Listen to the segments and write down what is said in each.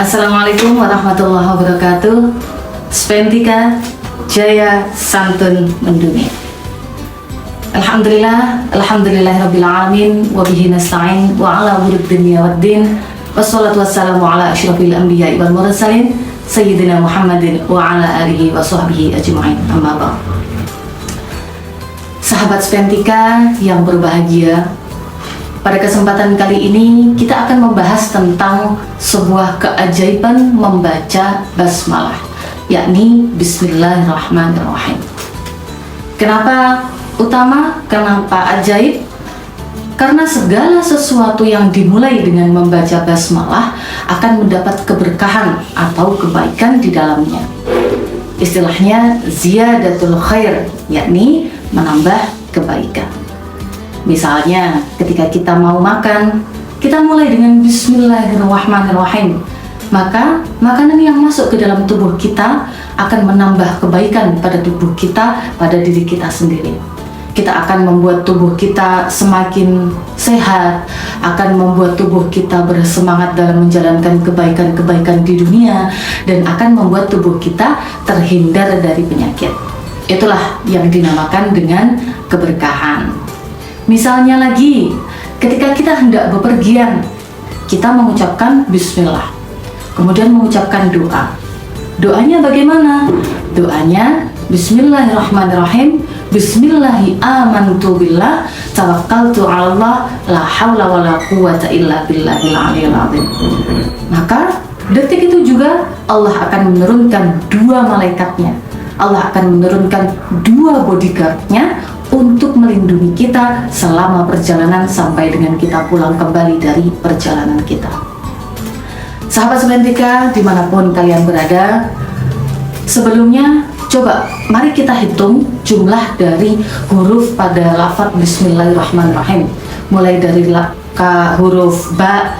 Assalamualaikum warahmatullahi wabarakatuh. Spentika Jaya Santun Mendunia. Alhamdulillahirabbil alamin wa bihi nasta'in wa ala umuri dunya waddin. Wassalatu wassalamu ala asyrafil anbiya'i wal mursalin sayyidina Muhammadin wa ala alihi wa sahbihi ajma'in. Amma ba'd. Sahabat Spentika yang berbahagia, pada kesempatan kali ini kita akan membahas tentang sebuah keajaiban membaca basmalah, yakni Bismillahirrahmanirrahim. Kenapa utama? Kenapa ajaib? Karena segala sesuatu yang dimulai dengan membaca basmalah akan mendapat keberkahan atau kebaikan di dalamnya. Istilahnya ziyadatul khair, yakni menambah kebaikan. Misalnya ketika kita mau makan, kita mulai dengan Bismillahirrahmanirrahim, maka makanan yang masuk ke dalam tubuh kita akan menambah kebaikan pada tubuh kita, pada diri kita sendiri. Kita akan membuat tubuh kita semakin sehat, akan membuat tubuh kita bersemangat dalam menjalankan kebaikan-kebaikan di dunia, dan akan membuat tubuh kita terhindar dari penyakit. Itulah yang dinamakan dengan keberkahan. Misalnya lagi, ketika kita hendak bepergian, kita mengucapkan bismillah, kemudian mengucapkan doa. Doanya bagaimana? Doanya Bismillahirrahmanirrahim, Bismillahi amantu billah, tawakkaltu 'ala Allah, la haula wala quwwata illa billahil aliyil azim. Maka detik itu juga Allah akan menurunkan dua malaikatnya. Allah akan menurunkan dua bodyguardnya untuk melindungi kita selama perjalanan sampai dengan kita pulang kembali dari perjalanan kita. Sahabat Spentika dimanapun kalian berada, sebelumnya coba mari kita hitung jumlah dari huruf pada lafaz Bismillahirrahmanirrahim. Mulai dari huruf ba,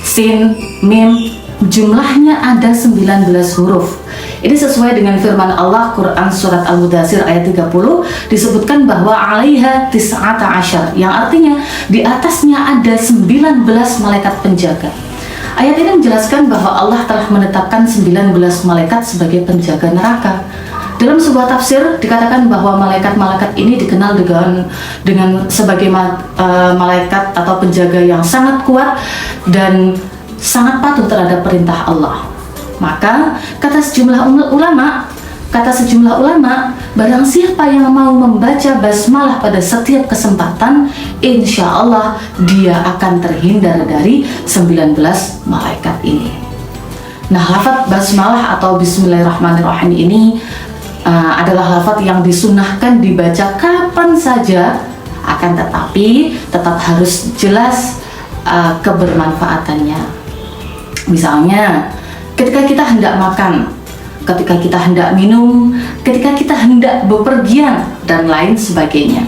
sin, mim, jumlahnya ada 19 huruf. Ini sesuai dengan firman Allah Quran surat Al-Mudaththir ayat 30, disebutkan bahwa 'alaiha tis'ata asyar, yang artinya di atasnya ada 19 malaikat penjaga. Ayat ini menjelaskan bahwa Allah telah menetapkan 19 malaikat sebagai penjaga neraka. Dalam sebuah tafsir dikatakan bahwa malaikat-malaikat ini dikenal dengan sebagai malaikat atau penjaga yang sangat kuat dan sangat patuh terhadap perintah Allah. Maka kata sejumlah ulama, barang siapa yang mau membaca basmalah pada setiap kesempatan, insya Allah dia akan terhindar dari 19 malaikat ini. Nah, lafaz basmalah atau Bismillahirrahmanirrahim ini adalah lafaz yang disunnahkan dibaca kapan saja, akan tetapi tetap harus jelas kebermanfaatannya. Misalnya ketika kita hendak makan, ketika kita hendak minum, ketika kita hendak bepergian, dan lain sebagainya.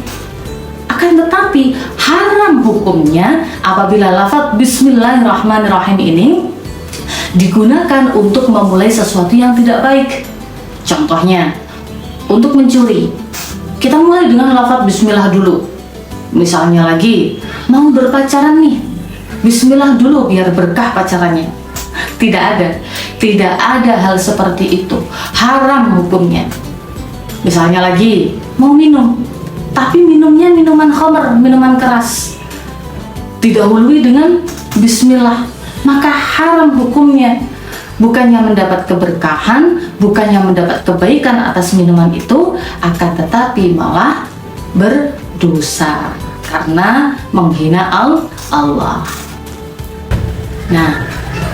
Akan tetapi haram hukumnya apabila lafaz Bismillahirrahmanirrahim ini digunakan untuk memulai sesuatu yang tidak baik. Contohnya, untuk mencuri, kita mulai dengan lafaz Bismillah dulu. Misalnya lagi, mau berpacaran nih, Bismillah dulu biar berkah pacarannya. Tidak ada hal seperti itu, haram hukumnya. Misalnya lagi mau minum, tapi minumnya minuman khamr, minuman keras, didahului dengan bismillah, maka haram hukumnya. Bukannya mendapat keberkahan, bukannya mendapat kebaikan atas minuman itu, akan tetapi malah berdosa karena menghina Allah. Nah,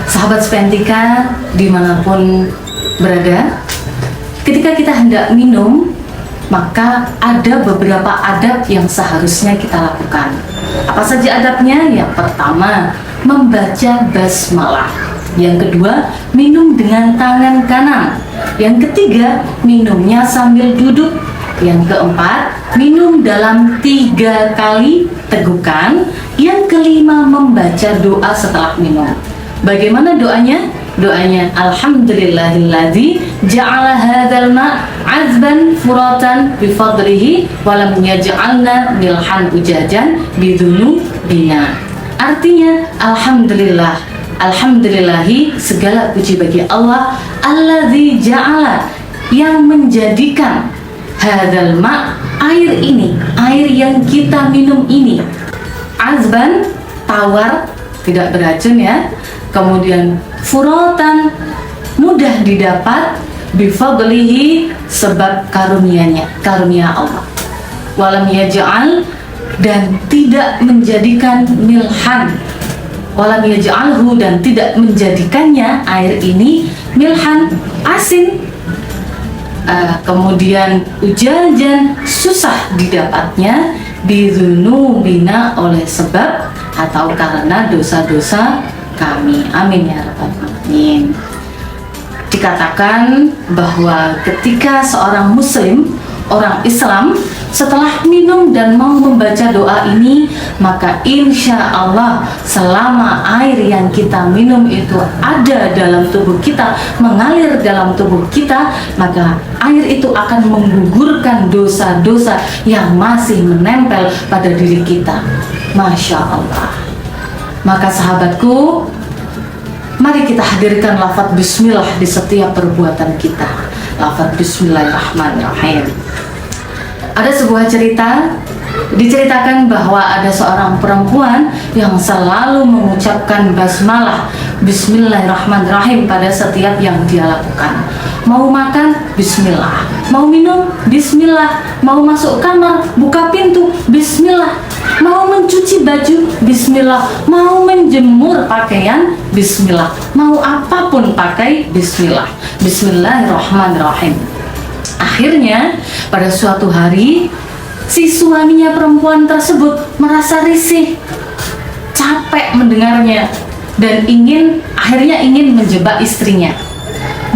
sahabat Spentika dimanapun berada, ketika kita hendak minum, maka ada beberapa adab yang seharusnya kita lakukan. Apa saja adabnya? Yang pertama, membaca basmalah. Yang kedua, minum dengan tangan kanan. Yang ketiga, minumnya sambil duduk. Yang keempat, minum dalam 3 kali tegukan. Yang kelima, membaca doa setelah minum. Bagaimana doanya? Doanya alhamdulillahilladzi ja'ala hadzal ma' azban furatan bi fadlihi wa lam yaj'alna milhan ujajan bidunubina. Artinya, alhamdulillah, Alhamdulillahi, segala puji bagi Allah, alladzi ja'ala, yang menjadikan hadzal ma', air ini, air yang kita minum ini, azban, tawar, tidak beracun ya, kemudian furotan, mudah didapat, bifadlihi, sebab karunia-Nya, karunia Allah. Walam yaj'al, dan tidak menjadikan milhan, walam yaj'alhu, dan tidak menjadikannya air ini milhan, asin, kemudian ujajan, susah didapatnya, bidzunubina, oleh sebab atau karena dosa-dosa kami. Amin ya rabbal alamin. Dikatakan bahwa ketika seorang muslim, orang Islam, setelah minum dan mau membaca doa ini, maka insya Allah selama air yang kita minum itu ada dalam tubuh kita, mengalir dalam tubuh kita, maka air itu akan menggugurkan dosa-dosa yang masih menempel pada diri kita. Masya Allah. Maka sahabatku, mari kita hadirkan lafaz bismillah di setiap perbuatan kita. Lafaz bismillahirrahmanirrahim. Ada sebuah cerita, diceritakan bahwa ada seorang perempuan yang selalu mengucapkan basmalah, bismillahirrahmanirrahim, pada setiap yang dia lakukan. Mau makan, bismillah. Mau minum, bismillah. Mau masuk kamar, buka pintu, bismillah. Mau mencuci baju, bismillah. Mau menjemur pakaian, bismillah. Mau apapun pakai, bismillah. Bismillahirrahmanirrahim. Akhirnya pada suatu hari si suaminya perempuan tersebut merasa risih, capek mendengarnya, dan akhirnya ingin menjebak istrinya.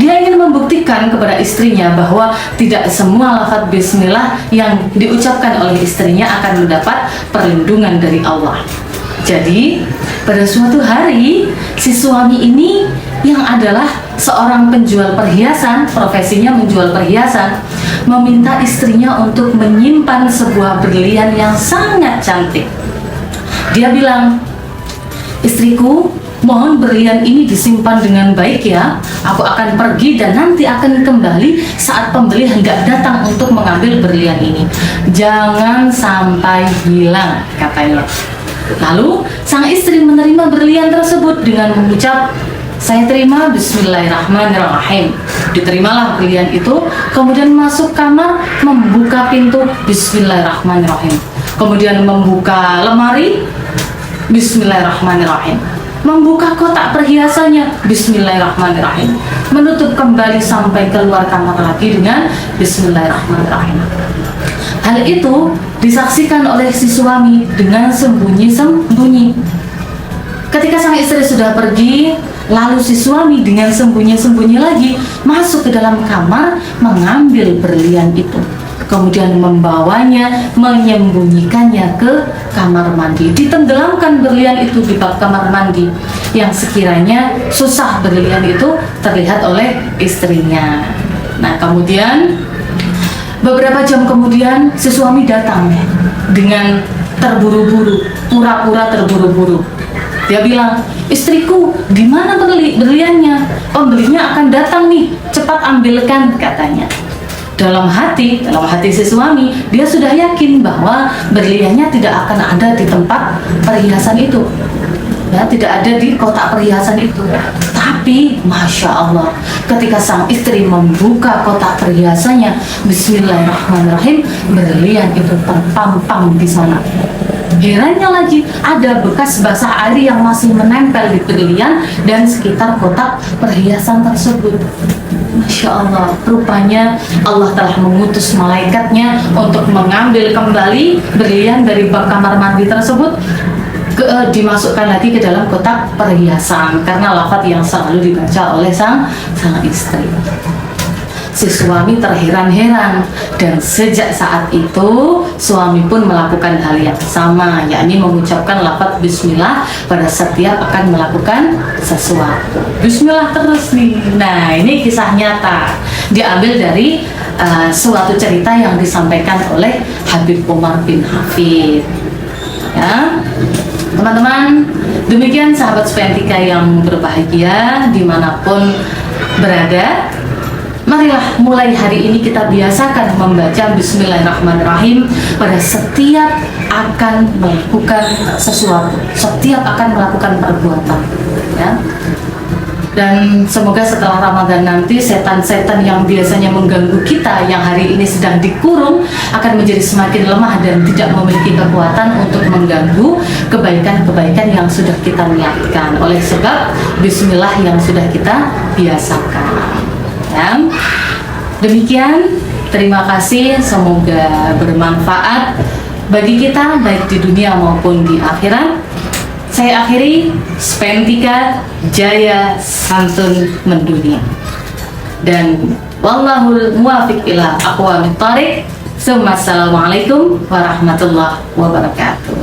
Dia ingin membuktikan kepada istrinya bahwa tidak semua lafaz bismillah yang diucapkan oleh istrinya akan mendapat perlindungan dari Allah. Jadi pada suatu hari si suami ini, yang adalah seorang penjual perhiasan, profesinya menjual perhiasan, meminta istrinya untuk menyimpan sebuah berlian yang sangat cantik. Dia bilang, istriku, mohon berlian ini disimpan dengan baik ya. Aku akan pergi dan nanti akan kembali saat pembeli hendak datang untuk mengambil berlian ini. Jangan sampai hilang, katanya. Lalu sang istri menerima berlian tersebut dengan mengucap, saya terima, bismillahirrahmanirrahim. Diterimalah berlian itu, kemudian masuk kamar, membuka pintu, bismillahirrahmanirrahim. Kemudian membuka lemari, bismillahirrahmanirrahim. Membuka kotak perhiasannya, bismillahirrahmanirrahim. Menutup kembali sampai keluar kamar lagi dengan bismillahirrahmanirrahim. Hal itu disaksikan oleh si suami dengan sembunyi-sembunyi. Ketika sang istri sudah pergi, lalu si suami dengan sembunyi-sembunyi lagi masuk ke dalam kamar, mengambil berlian itu, kemudian membawanya, menyembunyikannya ke kamar mandi, ditenggelamkan berlian itu di bak kamar mandi, yang sekiranya susah berlian itu terlihat oleh istrinya. Nah, kemudian beberapa jam kemudian si suami datang dengan terburu-buru, pura-pura terburu-buru. Dia bilang, istriku, di mana berliannya? Pembelinya akan datang nih, cepat ambilkan, katanya. Dalam hati si suami, dia sudah yakin bahwa berliannya tidak akan ada di tempat perhiasan itu, ya, tidak ada di kotak perhiasan itu. Tapi Masya Allah, ketika sang istri membuka kotak perhiasannya, bismillahirrahmanirrahim, berlian itu terpampang di sana. Herannya lagi, ada bekas basah air yang masih menempel di berlian dan sekitar kotak perhiasan tersebut. Masya Allah, rupanya Allah telah mengutus malaikatnya untuk mengambil kembali berlian dari bak kamar mandi tersebut, dimasukkan lagi ke dalam kotak perhiasan, karena lafaz yang selalu dibaca oleh sang istri. Si suami terheran-heran, dan sejak saat itu suami pun melakukan hal yang sama, yakni mengucapkan lafaz bismillah pada setiap akan melakukan sesuatu. Bismillah terus nih. Nah, ini kisah nyata, diambil dari suatu cerita yang disampaikan oleh Habib Umar bin Hafid, ya. Teman-teman, demikian sahabat Spentika yang berbahagia dimanapun berada. Marilah mulai hari ini kita biasakan membaca Bismillahirrahmanirrahim pada setiap akan melakukan sesuatu, setiap akan melakukan perbuatan, ya. Dan semoga setelah Ramadan nanti setan-setan yang biasanya mengganggu kita yang hari ini sedang dikurung akan menjadi semakin lemah dan tidak memiliki kekuatan untuk mengganggu kebaikan-kebaikan yang sudah kita niatkan oleh sebab Bismillah yang sudah kita biasakan, ya. Demikian, terima kasih, semoga bermanfaat bagi kita baik di dunia maupun di akhirat. Saya akhiri, Spentika Jaya Santun Mendunia. Dan wallahul muwafiq ila aqwamit thariq. Assalamualaikum warahmatullahi wabarakatuh.